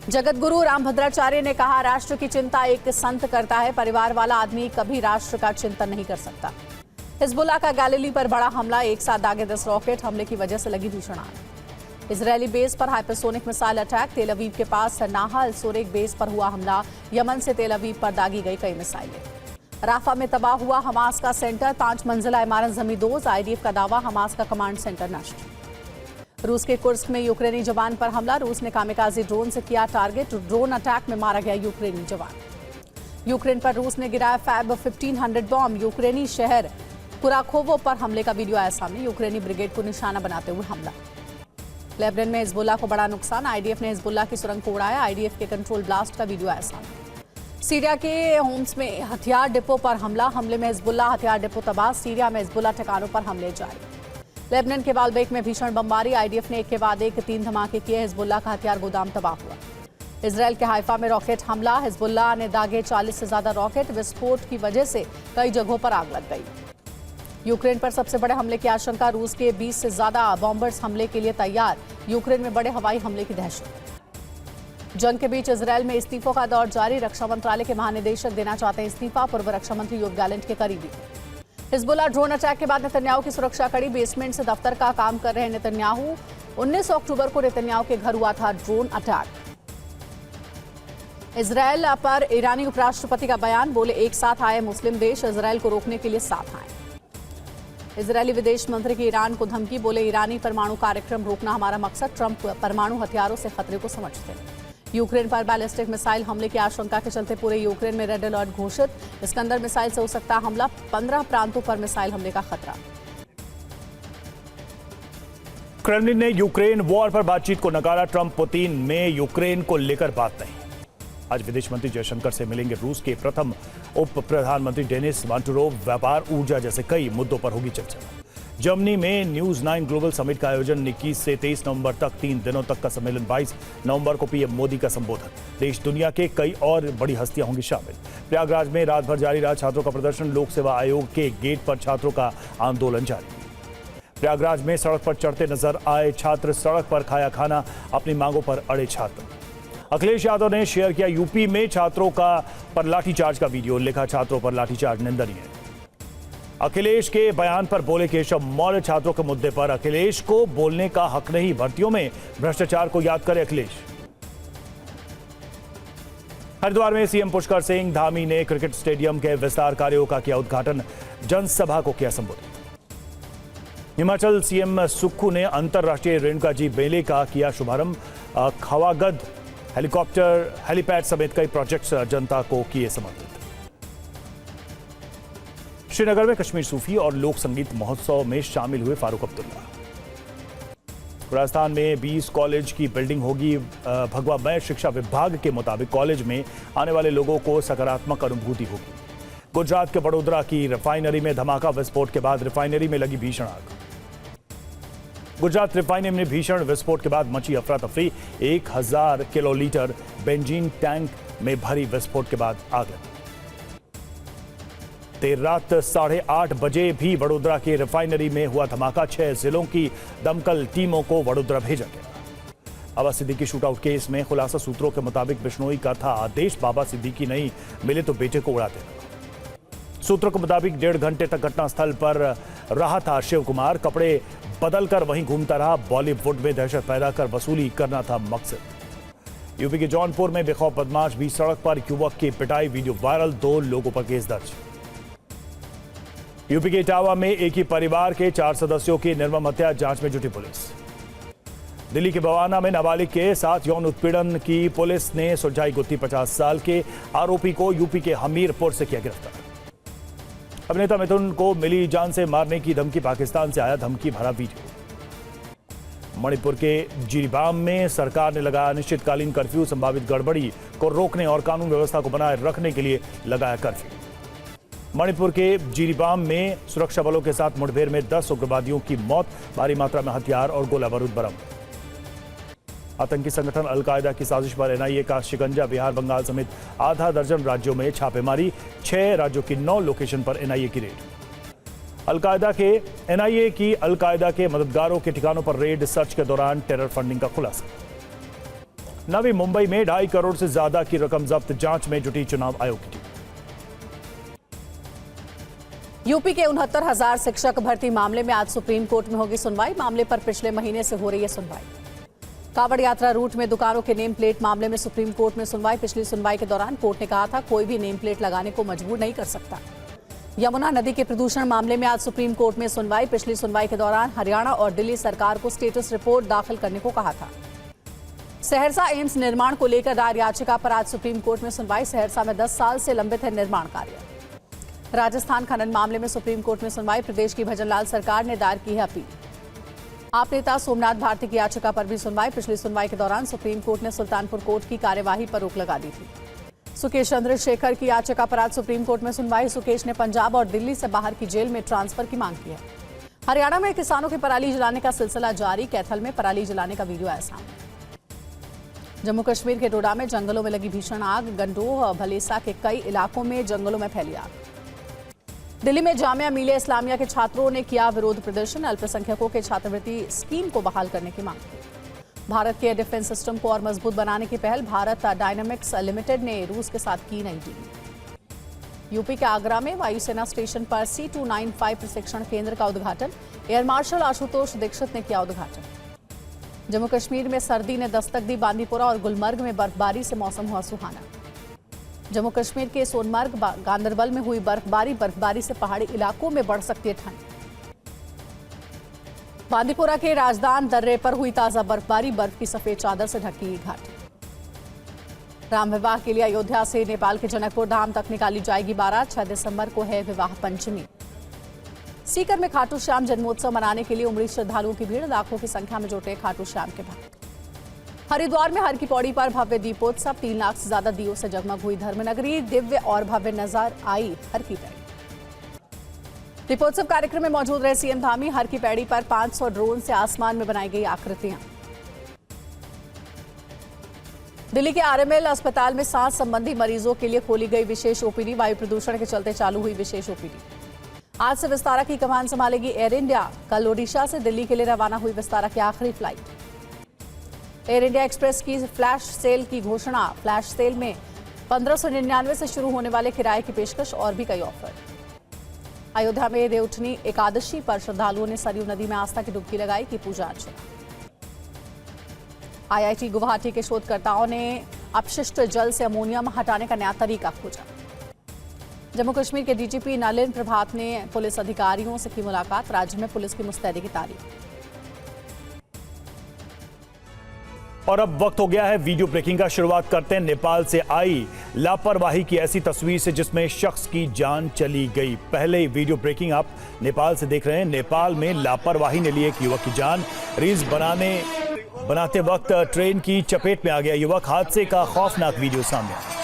S1: जगतगुरु रामभद्राचार्य ने कहा, राष्ट्र की चिंता एक संत करता है, परिवार वाला आदमी कभी राष्ट्र का चिंतन नहीं कर सकता। हिजबुल्लाह का गैलीली पर बड़ा हमला, एक साथ दागे 10 रॉकेट, हमले की वजह से लगी भीषण आग। इजरायली बेस पर हाइपरसोनिक मिसाइल अटैक, तेल अवीव के पास नाहल सोरेक बेस पर हुआ हमला, यमन से तेल अवीव पर दागी गई कई मिसाइलें। राफा में तबाह हुआ हमास का सेंटर, 5 मंजिला इमारत जमींदोज, आईडीएफ का दावा, हमास का कमांड सेंटर नष्ट। रूस के कुर्स्क में यूक्रेनी जवान पर हमला, रूस ने कामिकाजी ड्रोन से किया टारगेट, ड्रोन अटैक में मारा गया यूक्रेनी जवान। यूक्रेन पर रूस ने गिराया फैब 1500 बॉम्ब, यूक्रेनी शहर कुराखोवो पर हमले का वीडियो आया सामने, यूक्रेनी ब्रिगेड को निशाना बनाते हुए हमला। लेबनान में हिजबुल्लाह को बड़ा नुकसान, आईडीएफ ने हिजबुल्लाह की सुरंग को उड़ाया, आईडीएफ के कंट्रोल ब्लास्ट का वीडियो आया सामने। सीरिया के होम्स में हथियार डिपो पर हमला, हमले में हिजबुल्लाह हथियार डिपो तबाह, सीरिया में हिजबुल्लाह ठिकानों पर हमले जारी। लेबनान के बालबेक में भीषण बमबारी, आईडीएफ ने एक के बाद एक 3 धमाके किए, हिजबुल्लाह का हथियार गोदाम तबाह हुआ। इजरायल के हाइफा में रॉकेट हमला, हिजबुल्लाह ने दागे 40 से ज्यादा रॉकेट, विस्फोट की वजह से कई जगहों पर आग लग गई। यूक्रेन पर सबसे बड़े हमले की आशंका, रूस के 20 से ज्यादा बॉम्बर्स हमले के लिए तैयार, यूक्रेन में बड़े हवाई हमले की दहशत। जंग के बीच इजरायल में इस्तीफों का दौर जारी, रक्षा मंत्रालय के महानिदेशक देना चाहते हैं इस्तीफा, पूर्व रक्षा मंत्री योव गैलेंट के करीबी। हिजबुल्लाह ड्रोन अटैक के बाद नेतन्याहू की सुरक्षा कड़ी, बेसमेंट से दफ्तर का काम कर रहे नेतन्याहू। 19 अक्टूबर को नेतन्याहू के घर हुआ था ड्रोन अटैक। इजरायल पर ईरानी उपराष्ट्रपति का बयान, बोले एक साथ आए मुस्लिम देश इजरायल को रोकने के लिए साथ आए। इजरायली विदेश मंत्री की ईरान को धमकी, बोले ईरानी परमाणु कार्यक्रम रोकना हमारा मकसद, ट्रंप परमाणु हथियारों से खतरे को समझते हैं। यूक्रेन पर बैलिस्टिक मिसाइल हमले की आशंका के चलते पूरे यूक्रेन में रेड अलर्ट घोषित, इस्कंदर मिसाइल से हो सकता है हमला, 15 प्रांतों पर मिसाइल हमले का खतरा।
S11: क्रेमलिन ने यूक्रेन वॉर पर बातचीत को नकारा, ट्रंप पुतिन में यूक्रेन को लेकर बात नहीं। आज विदेश मंत्री जयशंकर से मिलेंगे रूस के प्रथम उप प्रधानमंत्री डेनिस मांटुरोव, व्यापार, ऊर्जा जैसे कई मुद्दों पर होगी चर्चा। जर्मनी में न्यूज 9 ग्लोबल समिट का आयोजन 21 से 23 नवंबर तक 3 दिनों तक का सम्मेलन, 22 नवंबर को पीएम मोदी का संबोधन। देश दुनिया के कई और बड़ी हस्तियां होंगी शामिल। प्रयागराज में रात भर जारी रहा छात्रों का प्रदर्शन, लोक सेवा आयोग के गेट पर छात्रों का आंदोलन जारी। प्रयागराज में सड़क पर चढ़ते नजर आए छात्र, सड़क पर खाया खाना, अपनी मांगों पर अड़े छात्र। अखिलेश यादव ने शेयर किया यूपी में छात्रों का पर लाठीचार्ज का वीडियो, लिखा छात्रों पर लाठीचार्ज निंदनीय। अखिलेश के बयान पर बोले केशव मौर्य, छात्रों के मुद्दे पर अखिलेश को बोलने का हक नहीं, भर्तियों में भ्रष्टाचार को याद करे अखिलेश। हरिद्वार में सीएम पुष्कर सिंह धामी ने क्रिकेट स्टेडियम के विस्तार कार्यों का किया उद्घाटन, जनसभा को किया संबोधित। हिमाचल सीएम सुक्खू ने अंतरराष्ट्रीय रेणुका जी मेले का किया शुभारंभ, खवागढ़ हेलीकॉप्टर हेलीपैड समेत कई प्रोजेक्ट्स जनता को किए समर्पित। श्रीनगर में कश्मीर सूफी और लोक संगीत महोत्सव में शामिल हुए फारूक अब्दुल्ला। राजस्थान में 20 कॉलेज की बिल्डिंग होगी, भगवामय शिक्षा विभाग के मुताबिक कॉलेज में आने वाले लोगों को सकारात्मक अनुभूति होगी। गुजरात के वडोदरा की रिफाइनरी में धमाका, विस्फोट के बाद रिफाइनरी में लगी भीषण आग। गुजरात रिफाइनरी में भीषण विस्फोट के बाद मची अफरा तफरी, 1000 किलोलीटर बेंजीन टैंक में भरी विस्फोट के बाद आग लगी। देर रात 8:30 बजे भी वडोदरा के रिफाइनरी में हुआ धमाका, 6 जिलों की दमकल टीमों को वडोदरा भेजा गया। बाबा सिद्दीकी शूटआउट केस में खुलासा सूत्रों के मुताबिक बिश्नोई का था आदेश, बाबा सिद्दीकी नहीं मिले तो बेटे को उड़ा देना। सूत्रों के मुताबिक 1.5 घंटे तक घटनास्थल पर रहा था शिव कुमार, कपड़े बदलकर वहीं घूमता रहा। बॉलीवुड में दहशत पैदा कर वसूली करना था मकसद। यूपी के जौनपुर में बेखौफ बदमाश भी सड़क पर युवक की पिटाई, वीडियो वायरल, 2 लोगों पर केस दर्ज। यूपी के इटावा में एक ही परिवार के 4 सदस्यों की निर्मम हत्या, जांच में जुटी पुलिस। दिल्ली के बवाना में नाबालिग के साथ यौन उत्पीड़न की पुलिस ने सुलझाई गुत्थी, 50 साल के आरोपी को यूपी के हमीरपुर से किया गिरफ्तार। अभिनेता मिथुन को मिली जान से मारने की धमकी, पाकिस्तान से आया धमकी भरा वीडियो। मणिपुर के जिरीबाम में सरकार ने लगाया अनिश्चितकालीन कर्फ्यू, संभावित गड़बड़ी को रोकने और कानून व्यवस्था को बनाए रखने के लिए लगाया कर्फ्यू। मणिपुर के जिरीबाम में सुरक्षा बलों के साथ मुठभेड़ में 10 उग्रवादियों की मौत, भारी मात्रा में हथियार और गोला बारूद बरामद। आतंकी संगठन अलकायदा की साजिश पर एनआईए का शिकंजा, बिहार, बंगाल समेत आधा दर्जन राज्यों में छापेमारी, 6 राज्यों की 9 लोकेशन पर एनआईए की रेड। एनआईए की अलकायदा के मददगारों के ठिकानों पर रेड सर्च के दौरान टेरर फंडिंग का खुलासा। नवी मुंबई में 2.5 करोड़ से ज्यादा की रकम जब्त, जांच में जुटी चुनाव आयोग की टीम।
S1: यूपी के 69,000 शिक्षक भर्ती मामले में आज सुप्रीम कोर्ट में होगी सुनवाई। मामले पर पिछले महीने से हो रही है सुनवाई। कांवड़ यात्रा रूट में दुकानों के नेम प्लेट मामले में सुप्रीम कोर्ट में सुनवाई। पिछली सुनवाई के दौरान कोर्ट ने कहा था कोई भी नेम प्लेट लगाने को मजबूर नहीं कर सकता। यमुना नदी के प्रदूषण मामले में आज सुप्रीम कोर्ट में सुनवाई। पिछली सुनवाई के दौरान हरियाणा और दिल्ली सरकार को स्टेटस रिपोर्ट दाखिल करने को कहा था। सहरसा एम्स निर्माण को लेकर दायर याचिका पर आज सुप्रीम कोर्ट में सुनवाई। सहरसा में 10 साल से लंबित है निर्माण कार्य। राजस्थान खनन मामले में सुप्रीम कोर्ट में सुनवाई। प्रदेश की भजनलाल सरकार ने दायर की है अपील। आप नेता सोमनाथ भारती की याचिका पर भी सुनवाई। पिछली सुनवाई के दौरान सुप्रीम कोर्ट ने सुल्तानपुर कोर्ट की कार्यवाही पर रोक लगा दी थी। सुकेश चंद्रशेखर की याचिका पर आज सुप्रीम कोर्ट में सुनवाई। सुकेश ने पंजाब और दिल्ली से बाहर की जेल में ट्रांसफर की मांग की है। हरियाणा में किसानों की पराली जलाने का सिलसिला जारी। कैथल में पराली जलाने का वीडियो आया सामने। जम्मू कश्मीर के डोडा में जंगलों में लगी भीषण आग। गंडोह भलेसा के कई इलाकों में जंगलों में फैली आग। दिल्ली में जामिया मिलिया इस्लामिया के छात्रों ने किया विरोध प्रदर्शन। अल्पसंख्यकों के छात्रवृत्ति स्कीम को बहाल करने की मांग की। भारत के डिफेंस सिस्टम को और मजबूत बनाने की पहल। भारत डायनामिक्स लिमिटेड ने रूस के साथ की नई डील। यूपी के आगरा में वायुसेना स्टेशन पर C295 प्रशिक्षण केंद्र का उद्घाटन। एयर मार्शल आशुतोष दीक्षित ने किया उद्घाटन। जम्मू कश्मीर में सर्दी ने दस्तक दी। बांदीपुरा और गुलमर्ग में बर्फबारी से मौसम हुआ सुहाना। जम्मू कश्मीर के सोनमर्ग, गांदरबल में हुई बर्फबारी से पहाड़ी इलाकों में बढ़ सकती है ठंड। बांदीपुरा के राजदान दर्रे पर हुई ताजा बर्फबारी, बर्फ की सफेद चादर से ढकी घाटी। राम विवाह के लिए अयोध्या से नेपाल के जनकपुर धाम तक निकाली जाएगी बारात। 6 दिसंबर को है विवाह पंचमी। सीकर में खाटू श्याम जन्मोत्सव मनाने के लिए उमड़ी श्रद्धालुओं की भीड़। लाखों की संख्या में जुटे खाटू श्याम के भक्त। हरिद्वार में हर की पौड़ी पर भव्य दीपोत्सव। 3 लाख से ज्यादा दियों से जगमग हुई धर्मनगरी। दिव्य और भव्य नजर आई हर की पैड़ी। दीपोत्सव कार्यक्रम में मौजूद रहे सीएम धामी। हर की पैड़ी पर 500 ड्रोन से आसमान में बनाई गई आकृतियां। दिल्ली के आरएमएल अस्पताल में सांस संबंधी मरीजों के लिए खोली गई विशेष ओपीडी। वायु प्रदूषण के चलते चालू हुई विशेष ओपीडी। आज से विस्तारा की कमान संभालेगी एयर इंडिया। कल ओडिशा से दिल्ली के लिए रवाना हुई विस्तारा की आखिरी फ्लाइट। एयर इंडिया एक्सप्रेस की फ्लैश सेल की घोषणा। फ्लैश सेल में 1599 से शुरू होने वाले किराए की पेशकश और भी कई ऑफर। अयोध्या में देवउठनी एकादशी पर श्रद्धालुओं ने सरयू नदी में आस्था की डुबकी लगाई, की पूजा अर्चना। आईआईटी गुवाहाटी के शोधकर्ताओं ने अपशिष्ट जल से अमोनियम हटाने का नया तरीका खोजा। जम्मू कश्मीर के डीजीपी नलिन प्रभात ने पुलिस अधिकारियों से की मुलाकात। राज्य में पुलिस की मुस्तैदी की तारीफ।
S11: और अब वक्त हो गया है वीडियो ब्रेकिंग का। शुरुआत करते हैं नेपाल से आई लापरवाही की ऐसी तस्वीर से जिसमें शख्स की जान चली गई। पहले वीडियो ब्रेकिंग आप नेपाल से देख रहे हैं। नेपाल में लापरवाही ने ली एक युवक की जान। रील्स बनाते वक्त ट्रेन की चपेट में आ गया युवक। हादसे का खौफनाक वीडियो सामने आया।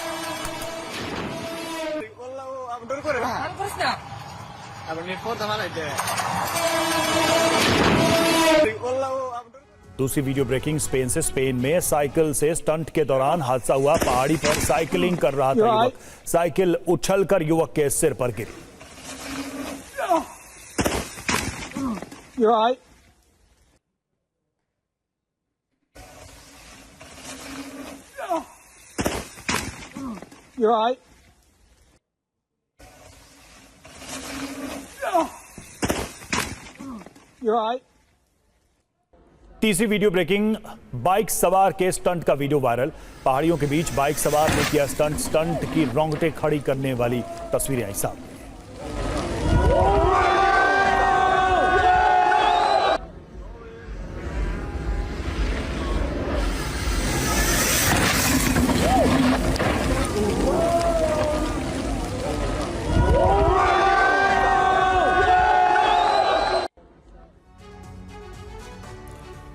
S11: दूसरी वीडियो ब्रेकिंग स्पेन से। स्पेन में साइकिल से स्टंट के दौरान हादसा हुआ। पहाड़ी पर साइकिलिंग कर रहा था युवक। साइकिल उछलकर युवक के सिर पर गिरी। तीसरी वीडियो ब्रेकिंग, बाइक सवार के स्टंट का वीडियो वायरल। पहाड़ियों के बीच बाइक सवार ने किया स्टंट की रोंगटे खड़ी करने वाली तस्वीरें आई सामने।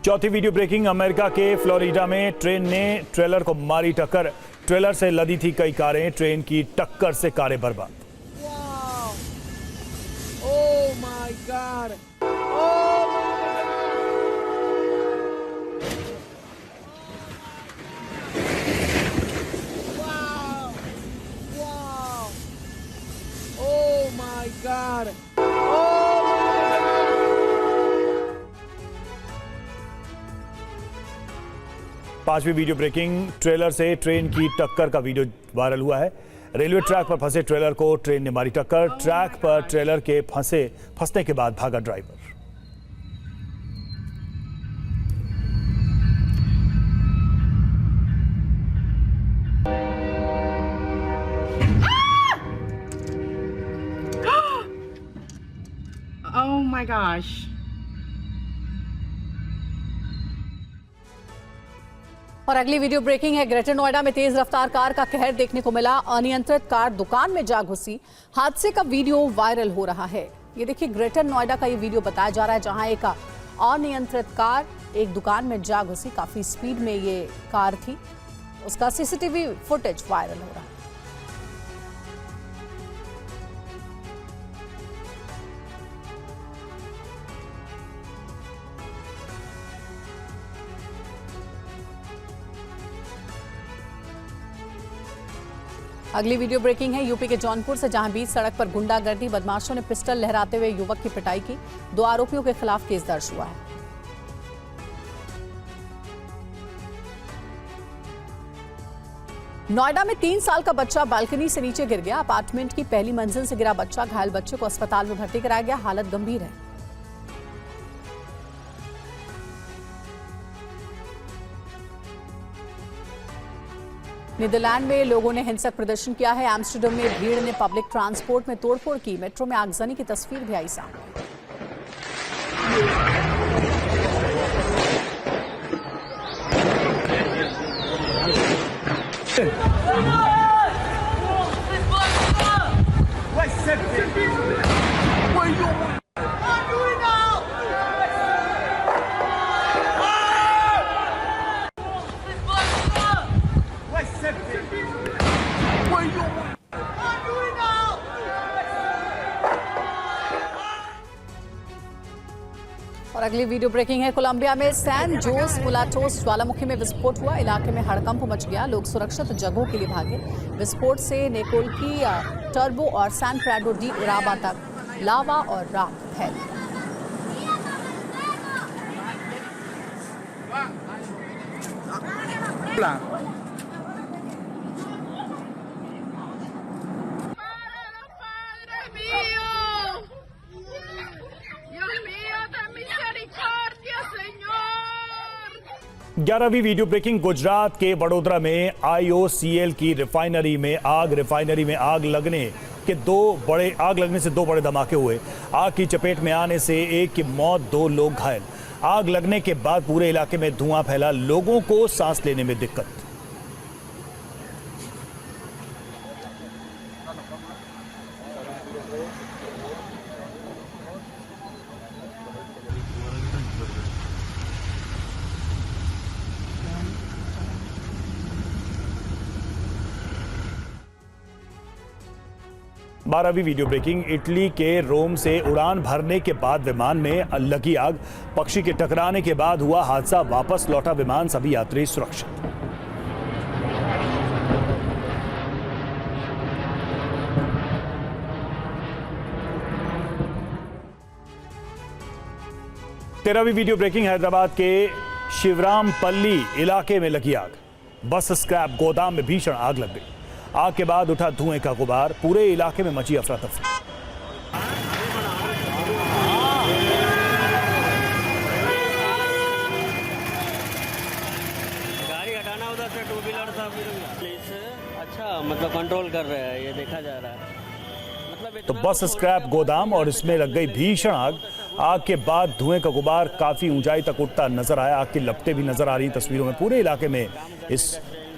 S11: चौथी वीडियो ब्रेकिंग, अमेरिका के फ्लोरिडा में ट्रेन ने ट्रेलर को मारी टक्कर। ट्रेलर से लदी थी कई कारें, ट्रेन की टक्कर से कारें बर्बाद। पांचवी वीडियो ब्रेकिंग, ट्रेलर से ट्रेन की टक्कर का वीडियो वायरल हुआ है। रेलवे ट्रैक पर फंसे ट्रेलर को ट्रेन ने मारी टक्कर। ट्रैक पर ट्रेलर के फंसने के बाद भागा ड्राइवर।
S16: Oh my gosh.
S1: और अगली वीडियो ब्रेकिंग है, ग्रेटर नोएडा में तेज रफ्तार कार का कहर देखने को मिला। अनियंत्रित कार दुकान में जा घुसी। हादसे का वीडियो वायरल हो रहा है। ये देखिए, ग्रेटर नोएडा का ये वीडियो बताया जा रहा है, जहां एक अनियंत्रित कार एक दुकान में जा घुसी। काफी स्पीड में ये कार थी। उसका सीसीटीवी फुटेज वायरल हो रहा है। अगली वीडियो ब्रेकिंग है यूपी के जौनपुर से, जहां बीच सड़क पर गुंडागर्दी, बदमाशों ने पिस्टल लहराते हुए युवक की पिटाई की। 2 आरोपियों के खिलाफ केस दर्ज हुआ है। नोएडा में 3 साल का बच्चा बालकनी से नीचे गिर गया। अपार्टमेंट की पहली मंजिल से गिरा बच्चा, घायल बच्चे को अस्पताल में भर्ती कराया गया। हालत गंभीर है। नीदरलैंड में लोगों ने हिंसक प्रदर्शन किया है। एम्स्टर्डम में भीड़ ने पब्लिक ट्रांसपोर्ट में तोड़फोड़ की। मेट्रो में आगजनी की तस्वीर भी आई सामने। और अगली वीडियो ब्रेकिंग है, कोलंबिया में सैन जोस मुलाटोस ज्वालामुखी में विस्फोट हुआ। इलाके में हड़कंप मच गया। लोग सुरक्षित जगहों के लिए भागे। विस्फोट से नेकोल की टर्बो और सैन प्राडो डी उराबा तक लावा और राख फैल गया।
S11: ग्यारहवीं वीडियो ब्रेकिंग, गुजरात के वडोदरा में IOCL की रिफाइनरी में आग लगने से 2 बड़े धमाके हुए। आग की चपेट में आने से एक की मौत, 2 लोग घायल। आग लगने के बाद पूरे इलाके में धुआं फैला। लोगों को सांस लेने में दिक्कत। बारहवीं वीडियो ब्रेकिंग, इटली के रोम से उड़ान भरने के बाद विमान में लगी आग। पक्षी के टकराने के बाद हुआ हादसा। वापस लौटा विमान, सभी यात्री सुरक्षित। तेरहवीं वीडियो ब्रेकिंग, हैदराबाद के शिवरामपल्ली इलाके में लगी आग। बस स्क्रैप गोदाम में भीषण आग लग गई। आग के बाद उठा धुएं का गुबार। पूरे इलाके में मची अफरा तफरी।
S16: मतलब कंट्रोल कर रहे हैं, ये देखा जा रहा है।
S11: तो बस स्क्रैप गोदाम और इसमें लग गई भीषण आग। आग के बाद धुएं का गुबार काफी ऊंचाई तक उठता नजर आया। आग की लपटें भी नजर आ रही तस्वीरों में। पूरे इलाके में इस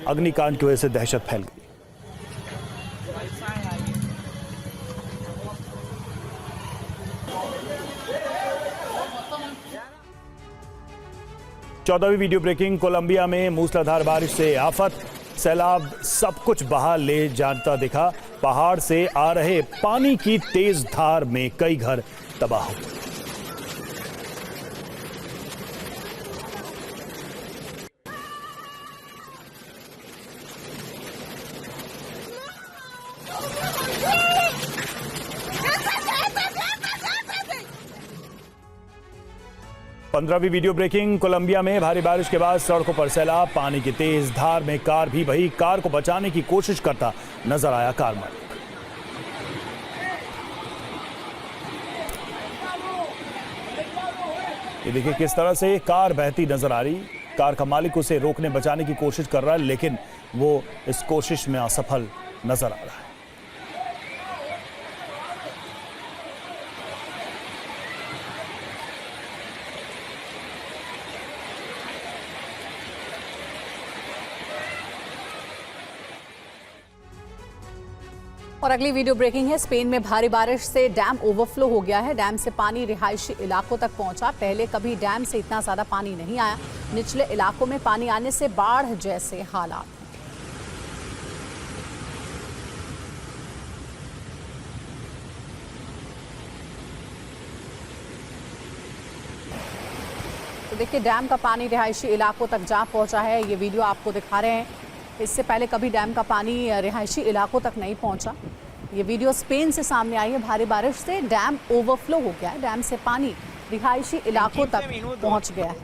S11: अग्निकांड की वजह से दहशत फैल गई। चौदहवीं वीडियो ब्रेकिंग। कोलंबिया में मूसलाधार बारिश से आफत, सैलाब सब कुछ बहा ले जाता दिखा। पहाड़ से आ रहे पानी की तेज धार में कई घर तबाह हो गए। पंद्रहवीं वीडियो ब्रेकिंग। कोलंबिया में भारी बारिश के बाद सड़कों पर सैलाब, पानी की तेज धार में कार भी बही। कार को बचाने की कोशिश करता नजर आया कार मालिक। ये देखिए किस तरह से कार बहती नजर आ रही। कार का मालिक उसे रोकने बचाने की कोशिश कर रहा है, लेकिन वो इस कोशिश में असफल नजर आ रहा है।
S1: और अगली वीडियो ब्रेकिंग है। स्पेन में भारी बारिश से डैम ओवरफ्लो हो गया है। डैम से पानी रिहायशी इलाकों तक पहुंचा। पहले कभी डैम से इतना ज्यादा पानी नहीं आया। निचले इलाकों में पानी आने से बाढ़ जैसे हालात। तो देखिए डैम का पानी रिहायशी इलाकों तक जा पहुंचा है। ये वीडियो आपको दिखा रहे हैं। इससे पहले कभी डैम का पानी रिहायशी इलाकों तक नहीं पहुंचा। ये वीडियो स्पेन से सामने आई है। भारी बारिश से डैम ओवरफ्लो हो गया है। डैम से पानी रिहायशी इलाकों तक पहुंच गया है।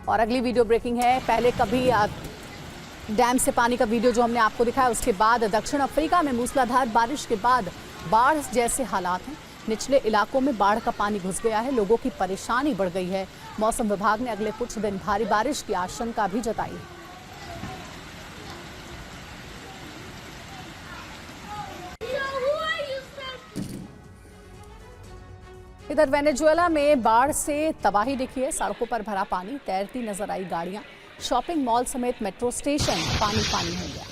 S1: और अगली वीडियो ब्रेकिंग है। पहले कभी डैम से पानी का वीडियो जो हमने आपको दिखाया, उसके बाद दक्षिण अफ्रीका में मूसलाधार बारिश के बाद बाढ़ जैसे हालात हैं। निचले इलाकों में बाढ़ का पानी घुस गया है। लोगों की परेशानी बढ़ गई है। मौसम विभाग ने अगले कुछ दिन भारी बारिश की आशंका भी जताई है। इधर वेनेजुएला में बाढ़ से तबाही दिखी है। सड़कों पर भरा पानी, तैरती नजर आई गाड़ियां। शॉपिंग मॉल समेत मेट्रो स्टेशन पानी पानी हो गया।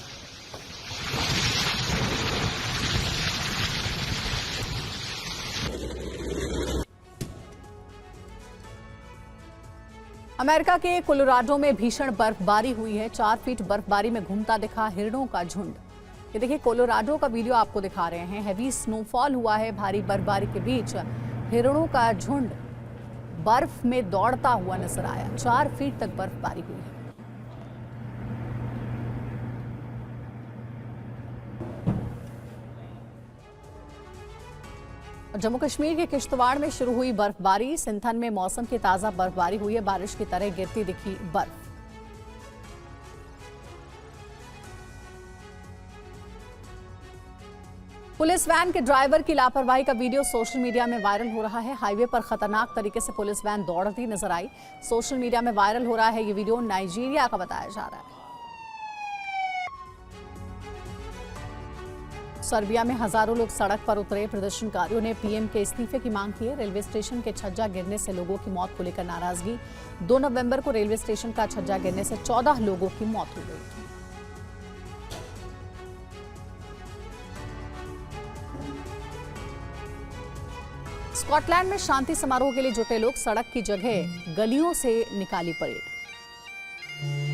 S1: अमेरिका के कोलोराडो में भीषण बर्फबारी हुई है। 4 फीट बर्फबारी में घूमता दिखा हिरणों का झुंड। ये देखिए कोलोराडो का वीडियो आपको दिखा रहे हैं। हेवी स्नोफॉल हुआ है। भारी बर्फबारी के बीच हिरणों का झुंड बर्फ में दौड़ता हुआ नजर आया। 4 फीट तक बर्फबारी हुई है। जम्मू कश्मीर के किश्तवाड़ में शुरू हुई बर्फबारी। सिंथन में मौसम की ताजा बर्फबारी हुई है। बारिश की तरह गिरती दिखी बर्फ। पुलिस वैन के ड्राइवर की लापरवाही का वीडियो सोशल मीडिया में वायरल हो रहा है। हाईवे पर खतरनाक तरीके से पुलिस वैन दौड़ती नजर आई। सोशल मीडिया में वायरल हो रहा है। ये वीडियो नाइजीरिया का बताया जा रहा है। सर्बिया में हजारों लोग सड़क पर उतरे। प्रदर्शनकारियों ने पीएम के इस्तीफे की मांग की है। रेलवे स्टेशन के छज्जा गिरने से लोगों की मौत को लेकर नाराजगी। 2 नवंबर को रेलवे स्टेशन का छज्जा गिरने से 14 लोगों की मौत हो गई थी। स्कॉटलैंड में शांति समारोह के लिए जुटे लोग, सड़क की जगह गलियों से निकाली परेड।